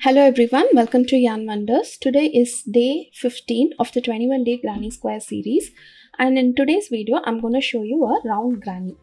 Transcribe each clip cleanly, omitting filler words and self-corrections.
Hello everyone, welcome to Yarn Wonders. Today is day 15 of the 21 day granny square series, and in today's video I'm going to show you a round granny.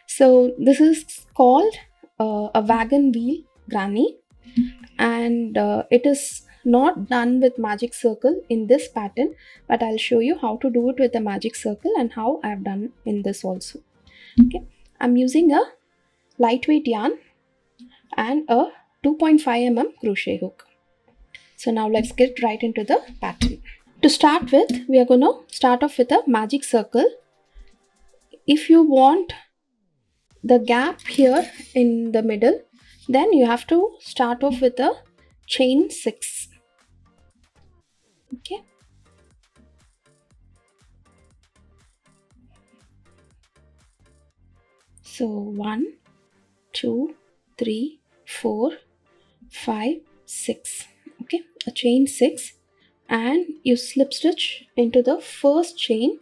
So this is called a wagon wheel granny, and it is not done with magic circle in this pattern, but I'll show you how to do it with a magic circle and how I've done in this also. Okay, I'm using a lightweight yarn and a 2.5 mm crochet hook. So now let's get right into the pattern. To start with, we are going to start off with a magic circle. If you want the gap here in the middle, then you have to start off with a chain 6. Okay. So 1, 2, 3, 4, 5, 6. Okay, a chain 6, and you slip stitch into the first chain,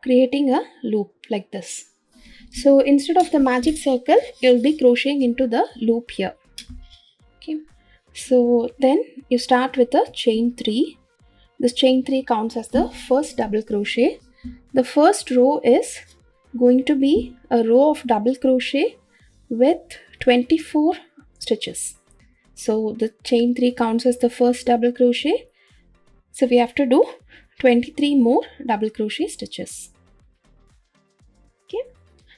creating a loop like this. So instead of the magic circle, you'll be crocheting into the loop here. Okay, so then you start with a chain 3. This chain 3 counts as the first double crochet. The first row is going to be a row of double crochet with 24 stitches. So the chain 3 counts as the first double crochet. So we have to do 23 more double crochet stitches. Okay,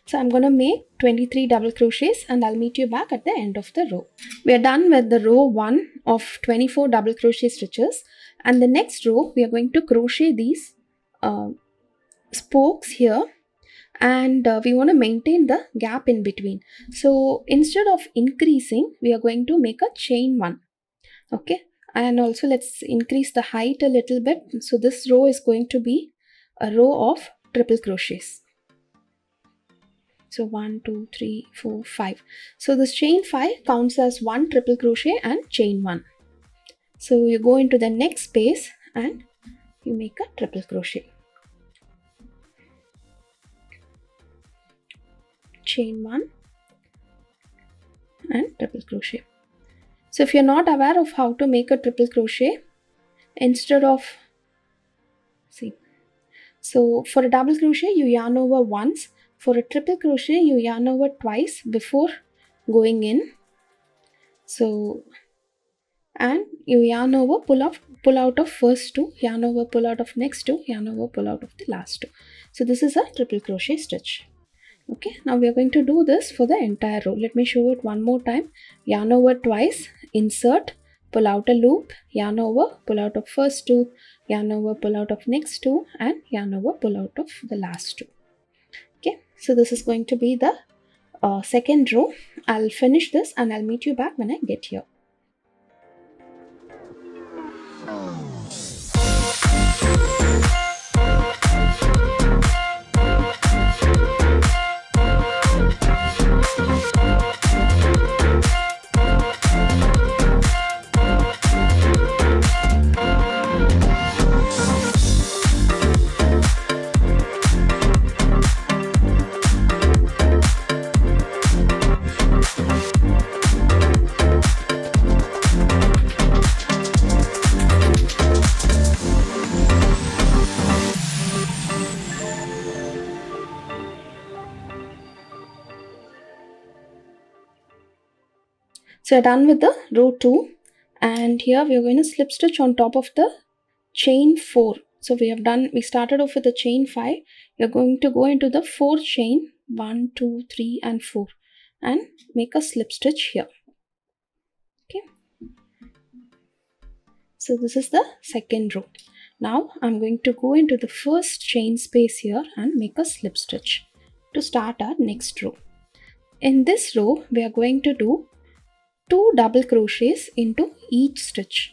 so I'm going to make 23 double crochets and I'll meet you back at the end of the row. We are done with the row 1 of 24 double crochet stitches, and the next row we are going to crochet these spokes here, and we want to maintain the gap in between. So instead of increasing, we are going to make a chain 1. Okay, and also let's increase the height a little bit. So this row is going to be a row of triple crochets. So 1, 2, 3, 4, 5. So this chain 5 counts as 1 triple crochet and chain 1. So you go into the next space and you make a triple crochet. Chain 1 and triple crochet. So if you're not aware of how to make a triple crochet, instead of, so for a double crochet you yarn over once, for a triple crochet you yarn over twice before going in. So, and you yarn over, pull out of first 2, yarn over, pull out of next 2, yarn over, pull out of the last 2. So this is a triple crochet stitch. Okay, now we are going to do this for the entire row. Let me show it one more time. Yarn over twice, insert, pull out a loop, yarn over, pull out of first 2, yarn over, pull out of next 2, and yarn over, pull out of the last 2. Okay, so this is going to be the second row. I'll finish this and I'll meet you back when I get here. So done with the row 2, and here we are going to slip stitch on top of the chain 4. So we started off with the chain 5. You're going to go into the 4th chain, 1, 2, 3 and 4, and make a slip stitch here. Okay, so this is the second row. Now I'm going to go into the first chain space here and make a slip stitch to start our next row. In this row we are going to do 2 double crochets into each stitch,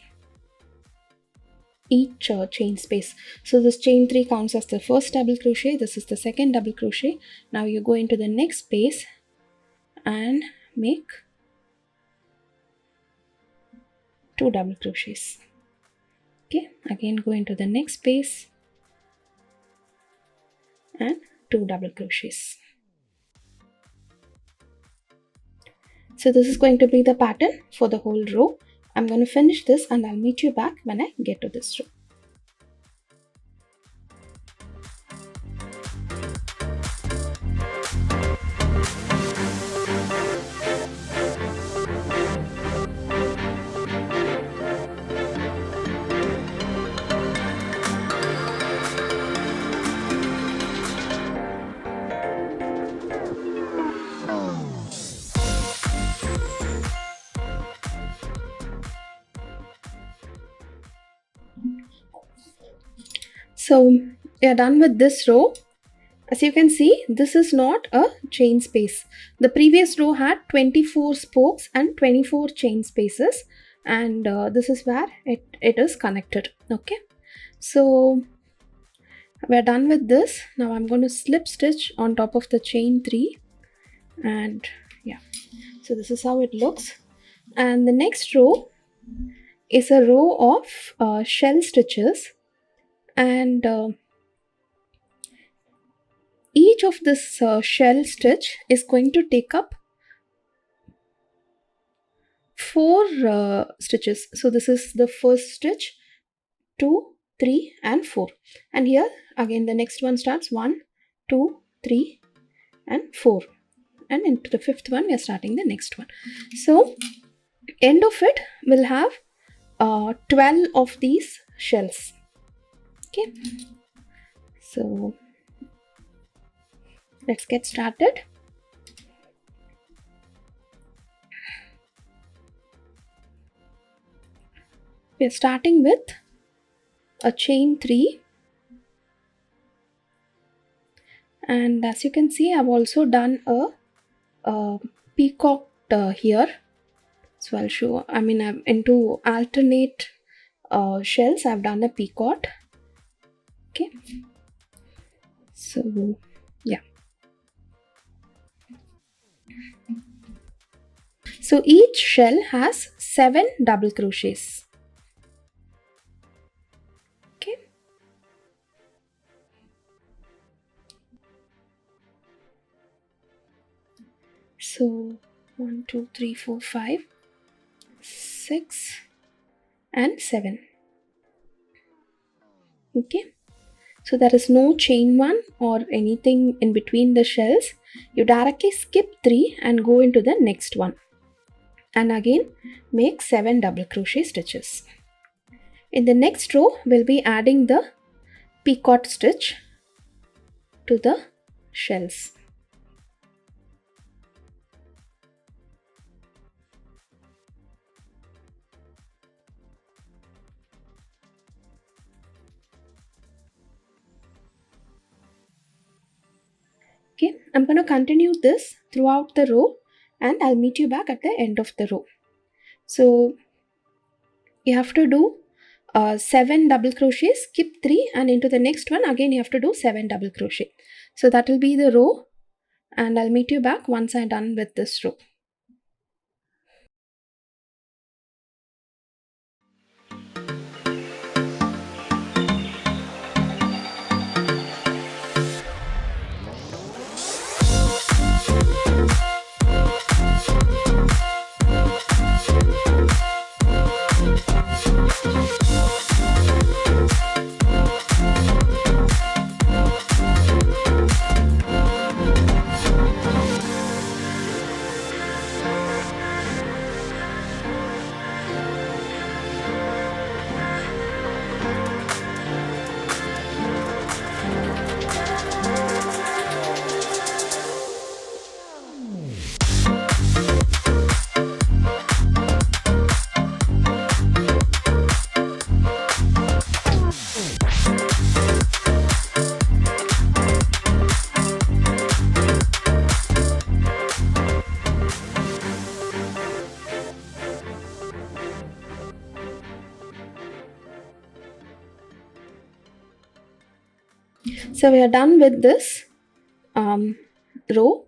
each chain space. So this chain 3 counts as the first double crochet, this is the second double crochet. Now you go into the next space and make 2 double crochets. Okay, again go into the next space and 2 double crochets. So this is going to be the pattern for the whole row. I'm going to finish this and I'll meet you back when I get to this row. So we are done with this row. As you can see, this is not a chain space. The previous row had 24 spokes and 24 chain spaces, and this is where it is connected. Okay, so we're done with this. Now I'm going to slip stitch on top of the chain 3, and yeah, so this is how it looks. And the next row is a row of shell stitches, and each of this shell stitch is going to take up 4 stitches. So this is the first stitch, 2, 3 and 4, and here again the next one starts 1, 2, 3 and 4, and into the 5th one we are starting the next one. So end of it will have 12 of these shells. Okay, so let's get started. We are starting with a chain 3, and as you can see I've also done a peacock here. So I'll show, I'm into alternate shells. I've done a peacock. Okay, so yeah, so each shell has 7 double crochets. Okay, so 1, 2, 3, 4, 5, 6 and 7. Okay, so there is no chain 1 or anything in between the shells. You directly skip 3 and go into the next one, and again make 7 double crochet stitches. In the next row we'll be adding the peacock stitch to the shells. Okay, I'm going to continue this throughout the row and I'll meet you back at the end of the row. So you have to do 7 double crochet, skip 3 and into the next one again you have to do 7 double crochet. So that will be the row, and I'll meet you back once I'm done with this row. So we are done with this row,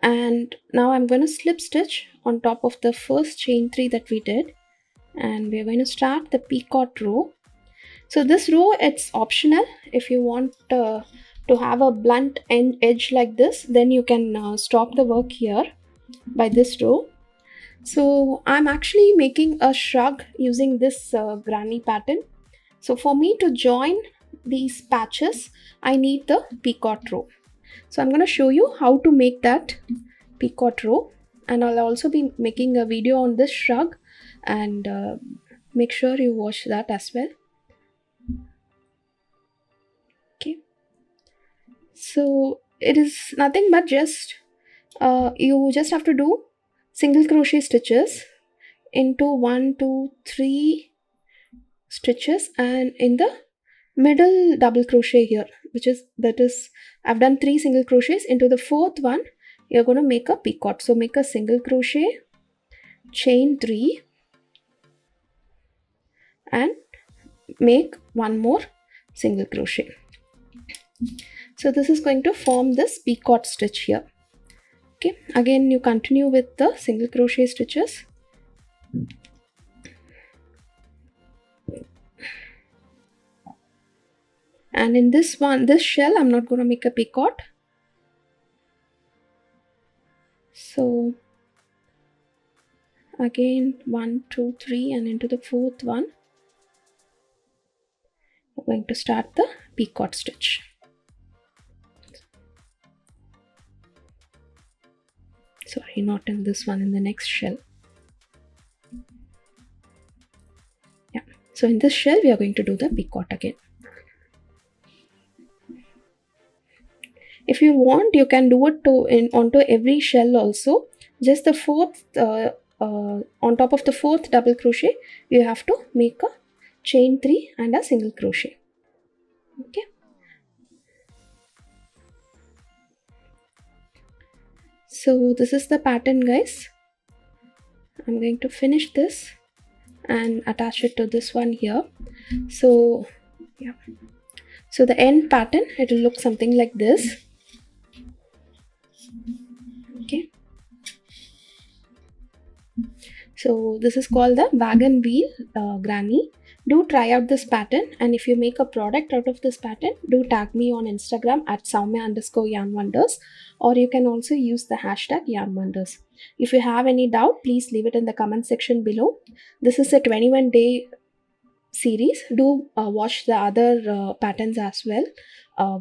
and now I'm going to slip stitch on top of the first chain 3 that we did, and we're going to start the peacock row. So this row, it's optional. If you want to have a blunt edge like this, then you can stop the work here by this row, So I'm actually making a shrug using this granny pattern. So for me to join these patches, I need the picot row. So I'm going to show you how to make that picot row, and I'll also be making a video on this shrug, and make sure you watch that as well. Okay, so it is nothing but just you just have to do single crochet stitches into 1 2 3 stitches, and in the middle double crochet here, that is I've done 3 single crochets. Into the fourth one you're going to make a picot. So make a single crochet, chain 3, and make one more single crochet. So this is going to form this picot stitch here. Okay, again you continue with the single crochet stitches, and in this shell I'm not going to make a picot. So again 1 2 3, and into the fourth one we're going to start the picot stitch. Sorry, not in this one, in the next shell. Yeah, so in this shell we are going to do the picot again. If you want, you can do it onto every shell also. Just the fourth on top of the fourth double crochet you have to make a chain 3 and a single crochet. Okay, so this is the pattern, guys. I'm going to finish this and attach it to this one here. So yeah, so the end pattern, it will look something like this. Okay, so this is called the wagon wheel granny. Do try out this pattern, and if you make a product out of this pattern, do tag me on Instagram at Soumya_yarnwonders, or you can also use the hashtag yarnwonders. If you have any doubt, please leave it in the comment section below. This is a 21-day series. Do watch the other patterns as well.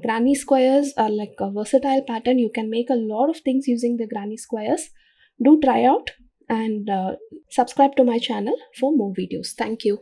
Granny squares are like a versatile pattern. You can make a lot of things using the granny squares. Do try out, and subscribe to my channel for more videos. Thank you.